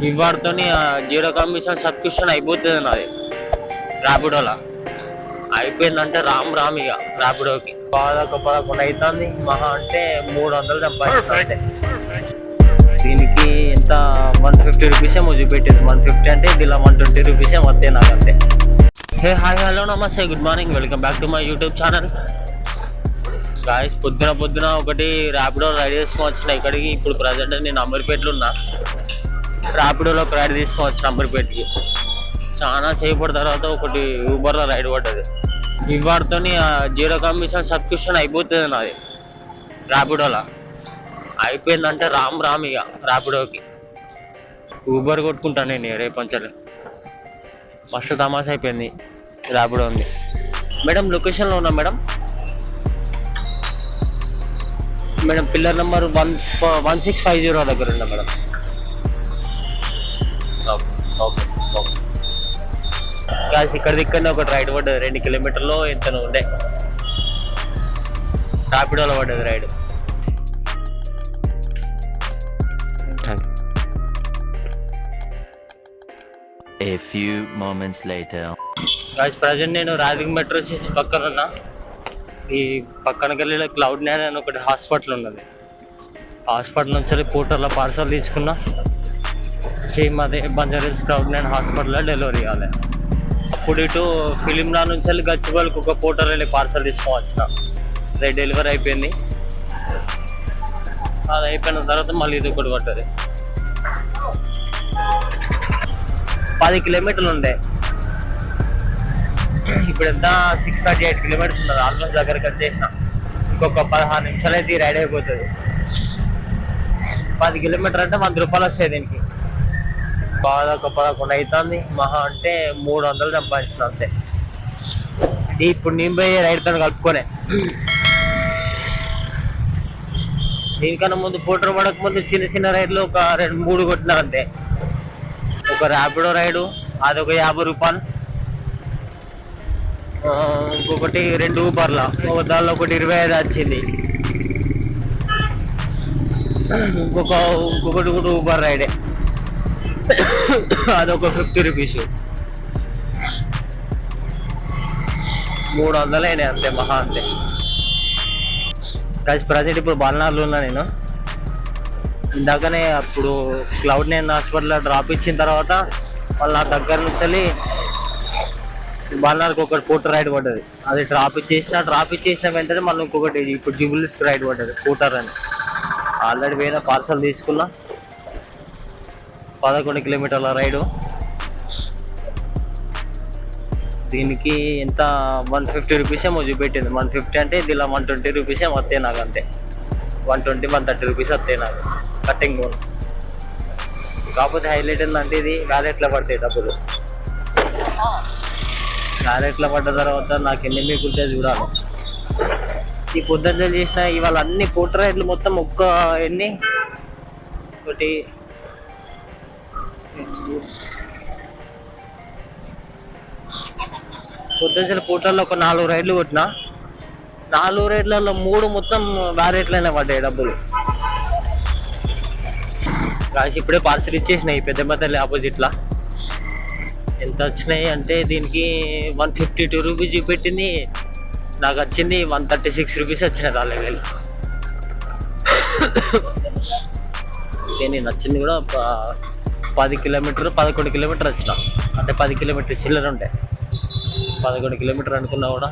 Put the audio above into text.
ఇవాటితోని zero commission subscription అయిపోతుంది నాది ర్యాపిడోలా. అయిపోయిందంటే రామ్ ఇక ర్యాపిడోకి 11 అవుతుంది. మహా అంటే 300 సంపాదిస్తుంది. దీనికి ఎంత 150 రూపీసే చూపెట్టింది. 150 అంటే ఇలా 120 రూపీసే వస్తాయి నాకు అంతే. హే హాయ్ హలో నమస్తే, good morning, welcome back to my YouTube channel. Guys పొద్దున ఒకటి ర్యాపిడో రైడ్ చేసుకొని వచ్చిన ఇక్కడికి. ఇప్పుడు ప్రజెంట్ నేను అంబర్పేటలో ఉన్నా. ర్యాపిడోలో ఒక రైడ్ తీసుకొని వచ్చిన అంబర్పేటకి. చాలా సేపటి తర్వాత ఒకటి ఊబర్లో రైడ్ పడ్డది. ఇవాటితోని జీరో కమిషన్ సబ్స్క్రిప్షన్ అయిపోతుంది నాది ర్యాపిడోలా. అయిపోయిందంటే రామ్ ఇక ర్యాపిడోకి. ఊబర్ కొట్టుకుంటాను నేను రేపంచలే. మస్తు తమాషా అయిపోయింది ర్యాపిడో ఉంది. మేడం లొకేషన్లో ఉన్నా మేడం. పిల్లర్ నెంబర్ 1650 దగ్గర ఉన్నా మేడం. ఓకే గాయస్ ఇక్కడనే ఒకటి రైడ్ పడ్డది. 2 కిలోమీటర్లో ఎంతనో ఉండే ర్యాపిడోలో పడ్డది ride. A few moments later. Guys present నేను రాజగిరి మెట్రో స్టేషన్ పక్కన ఉన్నా. ఈ పక్కనకి వెళ్ళి క్లౌడ్ నైన్ అని ఒకటి హాస్పిటల్ ఉన్నది. హాస్పిటల్ నుంచి పోర్టర్లో పార్సల్ తీసుకున్నా. సేమ్ అదే బంజారాహిల్స్ క్లౌడ్ నైన్ హాస్పిటల్లో డెలివరీ కావాలి. అప్పుడు ఇటు ఫిలింలా నుంచి వెళ్ళి గచ్చిబౌలికి ఒక పోర్టర్ వెళ్ళి పార్సల్ తీసుకోవచ్చిన. అదే డెలివరీ అయిపోయింది. అది అయిపోయిన తర్వాత మళ్ళీ ఇది ఒకటి పడ్డది. 10 కిలోమీటర్లు ఉండే. ఇప్పుడు ఎంత 638 కిలోమీటర్స్ ఉన్నది. ఆల్మోస్ట్ దగ్గరికి వచ్చేసిన. ఇంకొక 16 నిమిషాలు అయితే రైడ్ అయిపోతుంది. 10 కిలోమీటర్ అంటే 100 రూపాయలు వస్తాయి దీనికి. 11 అవుతుంది. మహా అంటే 300 సంపాదించిన అంతే. ఇప్పుడు నేను పోయి రైడ్తో కలుపుకోనే. దీనికన్నా ముందు పోటర్ పడక ముందు చిన్న రైడ్లు ఒక 2-3 కొట్టినా అంతే. ఒక ర్యాపిడో రైడు అదొక 50 రూపాయలు. ఇంకొకటి 2 ఊబర్లా, దానిలో ఒకటి 25 వచ్చింది. ఇంకొకటి కూడా ఊబర్ రైడే, అదొక 50 రూపీస్. 300 అయినాయి అంతే, మహా అంతే. ప్రజెంట్ ఇప్పుడు బాలనార్లో ఉన్నా నేను. ఇందాకనే అప్పుడు క్లౌడ్ నైన్ హాస్పిటల్లో డ్రాప్ ఇచ్చిన తర్వాత వాళ్ళ నా దగ్గర నుంచి బాలనార్కి ఒకటి పోటర్ రైడ్ పడ్డది. అది డ్రాప్ ఇచ్చేసిన వెంటనే మళ్ళీ ఇంకొకటి ఇప్పుడు జూబిలీస్ రైడ్ పడ్డది పోటర్ అని. ఆల్రెడీ వేరే పార్సల్ తీసుకున్నా. 11 కిలోమీటర్ల రైడు. దీనికి ఎంత 150 రూపీసే చూపెట్టింది. 150 అంటే ఇలా 120 రూపీసే వస్తాయి నాకు అంతే. 120-130 రూపీస్ వస్తాయి నాకు కటింగ్ లోన్. కాకపోతే హైలైట్ ఏంటంటే ఇది వ్యాలెట్లో పడతాయి డబ్బులు. వ్యాలెట్లో పడ్డ తర్వాత నాకు ఎన్ని మిగులుతాయి చూడాలి. ఈ పొద్దున్న చేసిన ఇవాళ అన్ని పోటర్ రైడ్లు మొత్తం ఎన్ని ఒకటి పొద్దున్న పోటర్లో ఒక 4 రైడ్లు కొట్టిన. 4 రైడ్లలో 3 మొత్తం వ్యాలెట్లోనే పడ్డాయి డబ్బులు. కాసి ఇప్పుడే పార్సల్ ఇచ్చేసినాయి పెద్దమ్మ తల్లి ఆపోజిట్లా. ఎంత వచ్చినాయి అంటే దీనికి 152 రూపీస్ చూపెట్టింది. నాకు వచ్చింది 136 రూపీస్ వచ్చినాయి రాలేదు. నేను వచ్చింది కూడా 11 కిలోమీటర్ వచ్చిన. అంటే 10 కిలోమీటర్ చిల్లర ఉంటాయి. 11 కిలోమీటర్ అనుకున్నా కూడా